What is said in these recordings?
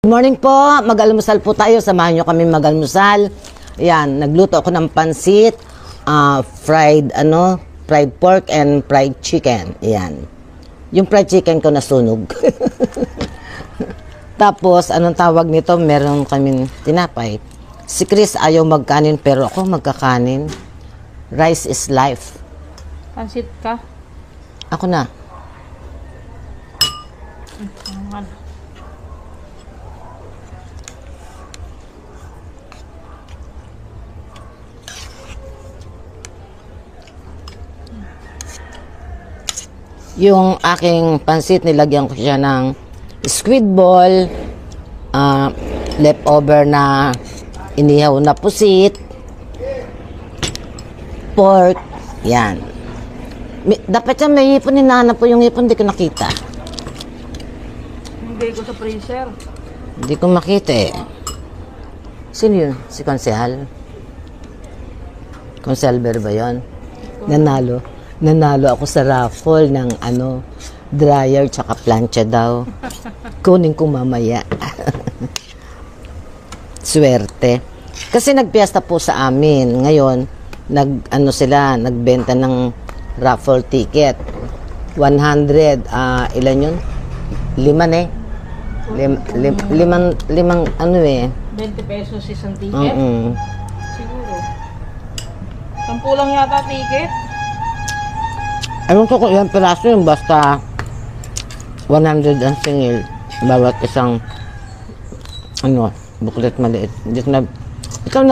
morning po, mag-almusal po tayo. Samahan nyo kami mag-almusal. Ayan, nagluto ako ng pansit, fried pork and fried chicken. Ayan. Yung fried chicken ko nasunog. Tapos, anong tawag nito? Meron kaming tinapay. Si Chris ayaw magkanin, pero ako magkakanin. Rice is life. Pansit ka? Ako na. Yung aking pansit, nilagyan ko siya ng squid ball, leftover na inihaw na pusit, pork, yan. Dapat yan, may hipon, hinahanap po yung hipon, hindi ko nakita. Hindi ko sa freezer. Hindi ko makita eh. Sino yun? Si Konsehal? Conselber ba yun? Nanalo ako sa raffle ng dryer tsaka plancha daw. Kunin ko mamaya. Swerte. Kasi nagpiesta po sa amin. Ngayon, nagbenta ng raffle ticket. 100, ilan yun? 5 eh. Limang 20 pesos isang ticket? Siguro. 10 lang yata ticket? Ewan ko kung ilang piraso yung basta 100 ang singil. Bawat isang booklet maliit. Ikaw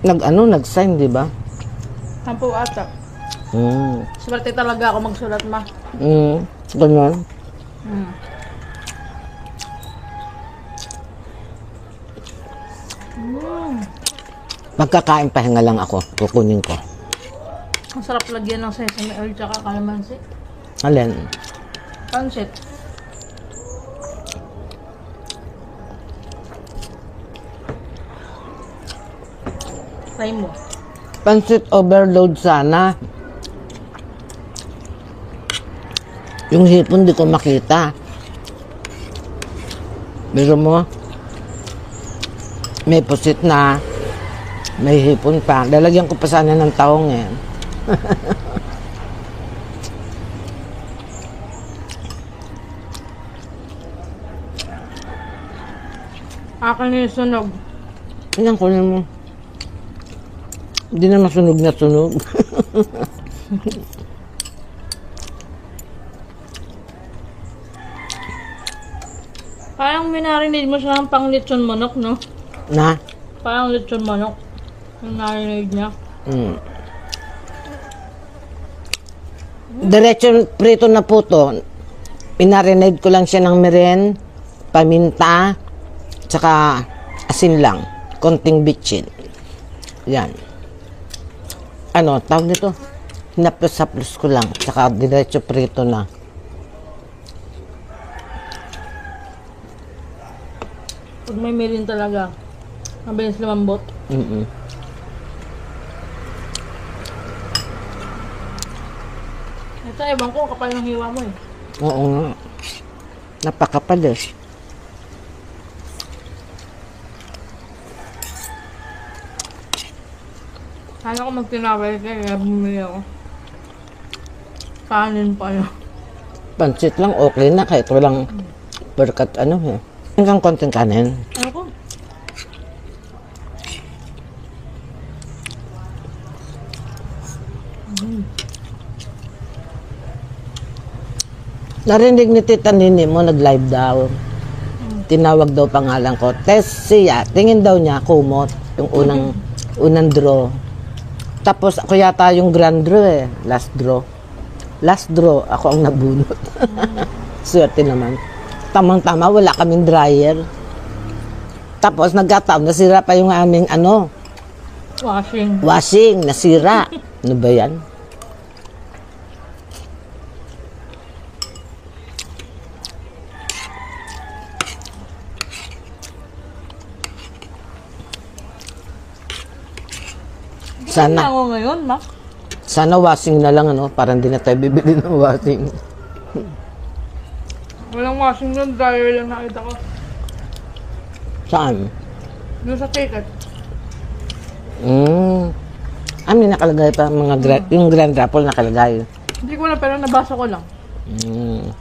nag-sign, di ba? 10 ata. Swerte talaga ako magsulat, ma. Ganyan. Magkakain pahinga lang ako. Kukunin ko. Ang sarap lagyan ng sesame oil tsaka calamansi. Alin? Pansit. Try mo. Pansit overload sana. Yung hipon di ko makita. Biro mo? May pusit na. May hipon pa. Lalagyan ko pa sana ng taong eh. Akin yung sunog. Ilang kunin mo. Hindi na masunog na sunog. Parang minarinade mo siya ng pang lechon manok, no? Na? Parang lechon manok. Yung narinade niya. Diretso prito na po to. Pinarinade ko lang siya ng mirin, paminta, tsaka asin lang. Konting bitchin. Yan. Tawag nito? Hinaplos-haplos ko lang. Tsaka diretso prito na. Pag may mirin talaga, mabilis lumambot. Ito, ewan ko, kapal ng hiwa mo eh. Oo nga. Napakapal eh. Sana ko magtinawal kaya bumili ako. Kanin pa yun. Pansit lang, okay na. Kahit walang berkat eh. Hanggang konting kanin. Ano ko? Narinig ni Tita Nini mo, nag-live daw. Tinawag daw pangalan ko. Tessia. Tingin daw niya, kumot. Yung unang draw. Tapos ako yata yung grand draw eh. Last draw. Last draw, ako ang nabunot. Swerte naman. Tamang-tama, wala kaming dryer. Tapos nagkataon, nasira pa yung aming Washing, nasira. Ano ba yan? Sana. Ako ngayon, ma. Sana washing na lang, Parang hindi na tayo bibili ng washing. Walang washing nun, dryer lang nakita ko. Saan? Doon sa ticket. May nakalagay pa mga yung Grand Raffle nakalagay. Hindi ko na, pero nabasa ko lang. Mm.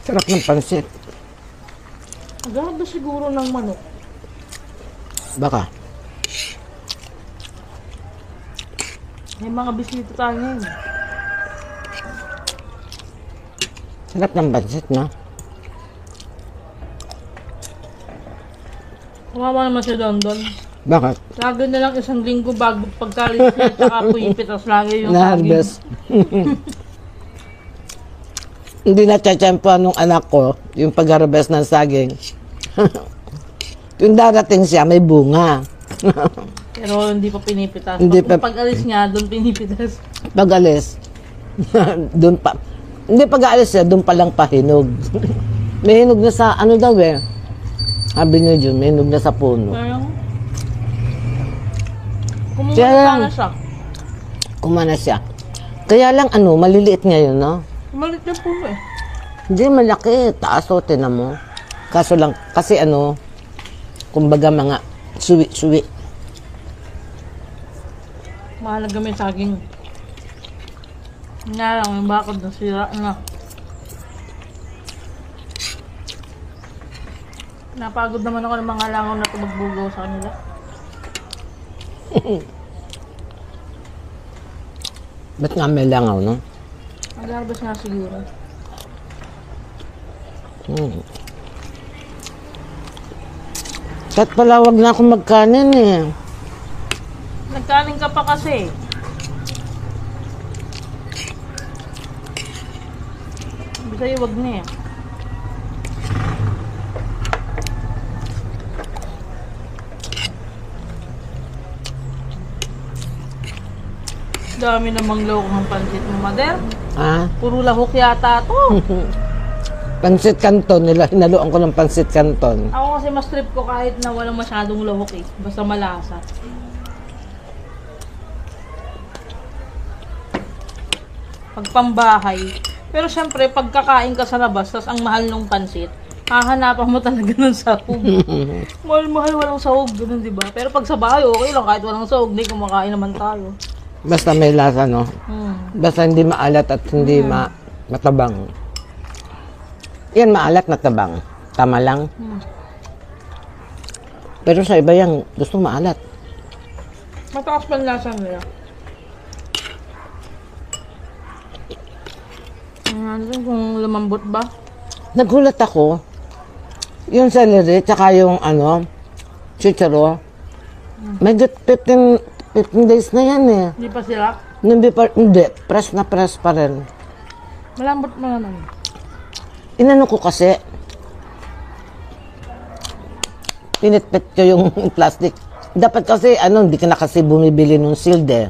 Sarap ng pansit. Grabe siguro ng manok. Baka. May mga bisita tayo ngayon. Sarap ng pansit, no? Kawawa naman si Dondon. Bakit? Lagi na lang isang linggo bago pagkalis niya, tsaka puipit, tapos lagi yung Na-harvest. Hindi na-tiyempoan nung anak ko, yung pag-harvest ng saging. Yung darating siya, may bunga. Pero hindi pa pinipitas. Hindi pa- Pag-alis niya, doon pinipitas. Pag-alis, doon pa. Hindi pag-aalis siya, doon pa lang pahinog. May hinog na sa, ano daw eh. Sabi niyo dyan, may hinog na sa puno. Parang, Kaya lang- kumumula na siya. Kumana siya. Kaya lang, maliliit ngayon, no? Malit na po eh. Hindi, malaki. Taas o, tinan mo. Kaso lang, kasi kumbaga mga suwi-suwi. Mahalaga may saging. Nga lang, yung bakod na sira na. Napagod naman ako ng mga langaw na tumagbugaw sa kanila. Ba't nga may langaw, no? Mag-harvest nga siguro. Kahit pala, wag na akong magkanin eh. Nagkaling ka pa kasi. Sabi sa'yo, wag na eh. Dami namang loko ng pansit mo, Mader. Ah, Puro lahok yata to. pansit canton nila. Hinaluan ko ng pansit canton. Ako kasi mas trip ko kahit na walang masyadong lahok eh. Basta malasa. Pag pambahay. Pero syempre, pag kakain ka sa labas, tas ang mahal ng pansit, hahanapan mo talaga ng sahog. Mahal-mahal, walang sahog. Ganun, di ba? Pero pag sa bahay, okay lang. Kahit walang sahog, hindi kumakain naman tayo. Basta may lasa, no? Basta hindi maalat at hindi matabang. Yan, maalat, matabang. Tama lang. Pero sa iba yan, gusto maalat. Mataas pa ang lasa nila. Ano kung lumambot ba? Nagulat ako. Yung celery, tsaka yung chicharo. May 15 days na yan eh. Hindi pa sila? Hindi, press na press pa rin. Malambot mo naman. Inano ko kasi, pinitpit ko yung plastic. Dapat kasi, hindi ka na kasi bumibili ng sealed eh.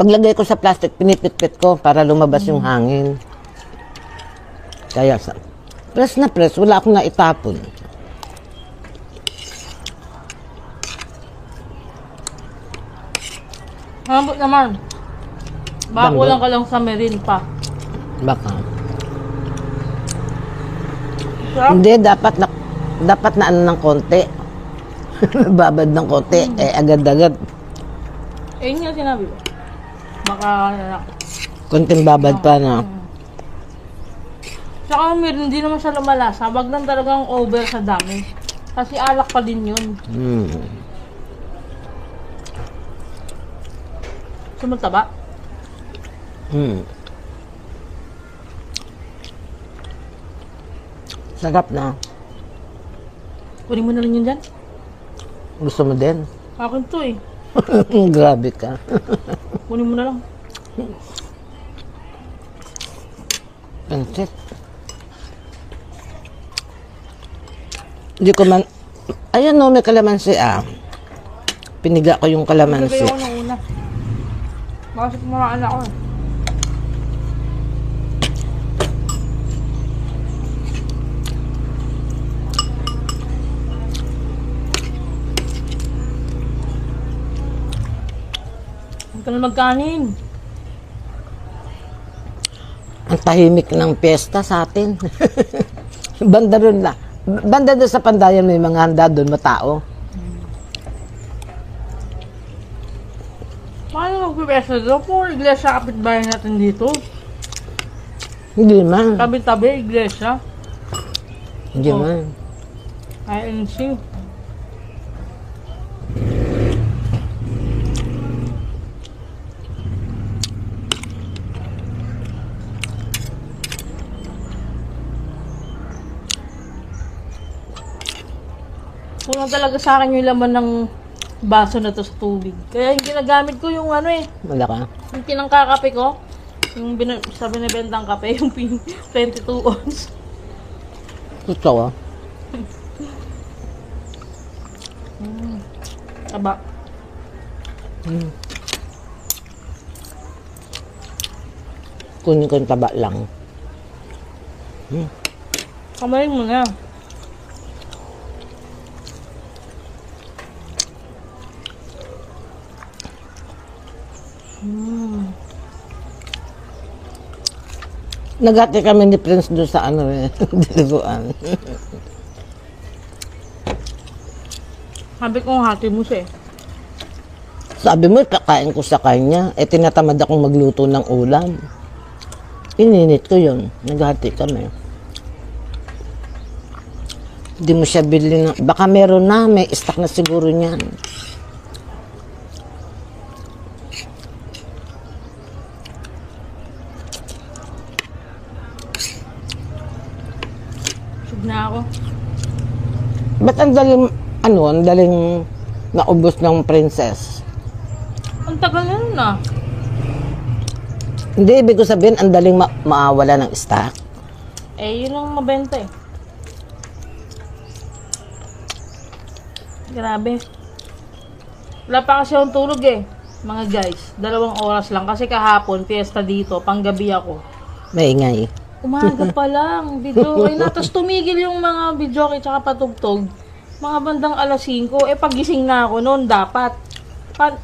Paglagay ko sa plastic, pinipit-pit ko para lumabas yung hangin. Kaya press na press, wala akong naitapon. Malambot naman. Baka Lambot? kulang ka lang sa merin pa. Baka. Sarap. Hindi, dapat na ng konti. Babad ng konti, agad-agad. Yun yung sinabi ko. Baka, Konting babad pa na. Tsaka meron, hindi naman siya lumalasa. Wag lang talagang over sa dami. Kasi alak pa din yun. Sumunta ba? Sarap na. Kunin mo na rin yun dyan. Gusto mo din? Akin to eh. Grabe ka. Kunin mo na lang. Pansit. Hindi ko man... Ayan no, may kalamansi Piniga ko yung kalamansi. Nagagay ako ng una. Bakit kumaraan ako eh. Huwag ka na magkanin. Ang tahimik ng piyesta sa atin. Banda ron na. Banda doon sa Pandayan may mga handa doon, matao. Paano magpipesa doon? Puro iglesia kapitbahay natin dito. Hindi man. Tabi-tabi, iglesia. Hindi man. INC. Kulang talaga sa akin yung laman ng baso na to sa tubig. Kaya yung ginagamit ko yung ano eh, Wala ka. yung pinangkakape ko, yung sa binibentang kape, yung 22 ounce. Totoo. Aba. Kunin ko yung taba lang. Kamayin mo na. Nagati kami ni Prince doon sa ano eh, diluguan. Sabi ko hati mo siya eh. Sabi mo, kakain ko sa kanya. Eh, tinatamad akong magluto ng ulam. Ininit ko yun. Naghati kami. Hindi mo siya bilhin na. Baka meron na, may stock na siguro niyan. Sug na ako. Ba't ang daling, ang daling naubos ng princess? Ang tagal na nun ah. Hindi, ibig ko sabihin, ang daling maawala ng stock. Eh, yun ang mabenta eh. Grabe. Wala pa kasi akong tulog eh. Mga guys, 2 oras lang. Kasi kahapon, fiesta dito, panggabi ako. Maingay. Umaga pa lang, video. Ay, tapos tumigil yung mga video at saka patugtog. Mga bandang alas 5. Eh, pagising na ako noon, dapat.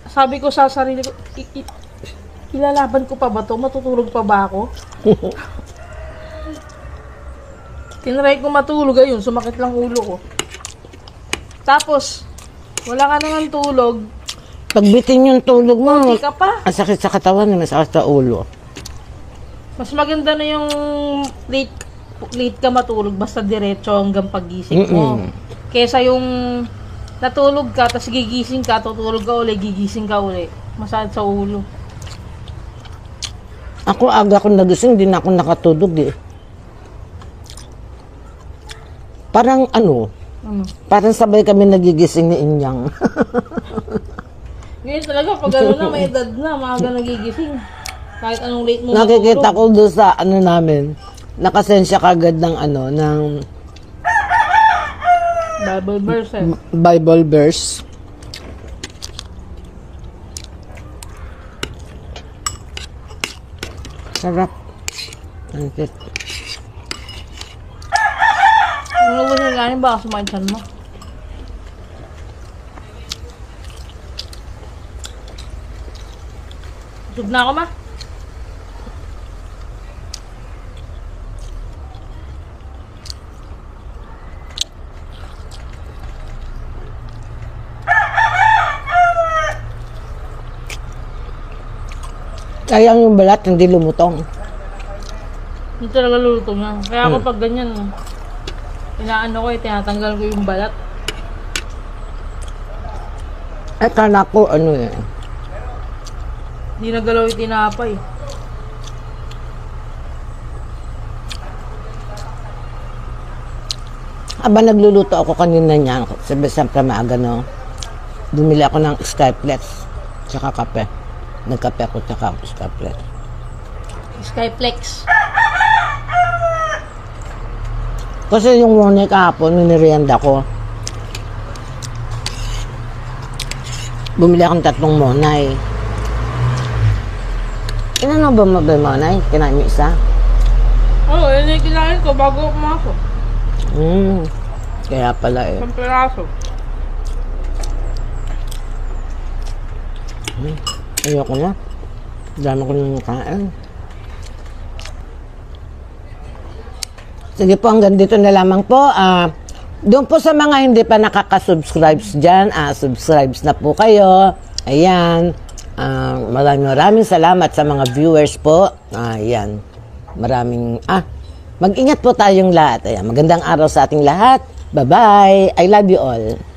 Sabi ko sa sarili ko, ilalaban ko pa ba to? Matutulog pa ba ako? Tinry ko matulog, ayun, sumakit lang ulo ko. Tapos, wala ka naman tulog, Pagbitin yung tulog mo, hindi ka pa. ang sakit sa katawan, may sakit sa ulo. Mas maganda na yung late ka matulog, basta diretso hanggang pagising mo. Kesa yung natulog ka, tapos gigising ka, tutulog ka uli, gigising ka uli. Masakit sa ulo. Ako, aga ko nagising, hindi na ako nakatulog eh. Parang parang sabay kami nagigising ni Inyang. Ngayon talaga, pag ano na, may edad na, maaga nagigising. Kahit anong late mo Nakikita ko doon sa namin, nakasensya kagad ng ng Bible verse eh. Bible verse. Sarap. Antit. Ano ba siya ganin, baka sumainsan mo. Tug na ako ma. Sayang yung balat, hindi lumutong. Hindi talaga lulutong yan. Kaya ako pag ganyan, inaano ko tinatanggal ko yung balat. Eh, kana ko, Hindi nagalaw yung tinapay. Aba, nagluluto ako kanina niyan. Sabi siyempre maaga, no? Bumili ako ng skyflex, tsaka kape. Nagkape ako, tsaka skyflex. Skyflex. Kasi yung morning kahapon, minirienda ko. Bumili akong 3 monay. Inano ba mo ba yung monay? Kinain mo isa? Oo, yun yung kinain ko bago ako pumasok. Kaya pala eh. 1 piraso. Ayoko na. Dami ko nang kain. Sige po, hanggang dito na lamang po. Doon po sa mga hindi pa nakaka-subscribes dyan, subscribes na po kayo. Ayan. Maraming salamat sa mga viewers po. Ayan. Mag-ingat po tayong lahat. Ayan. Magandang araw sa ating lahat. Bye-bye. I love you all.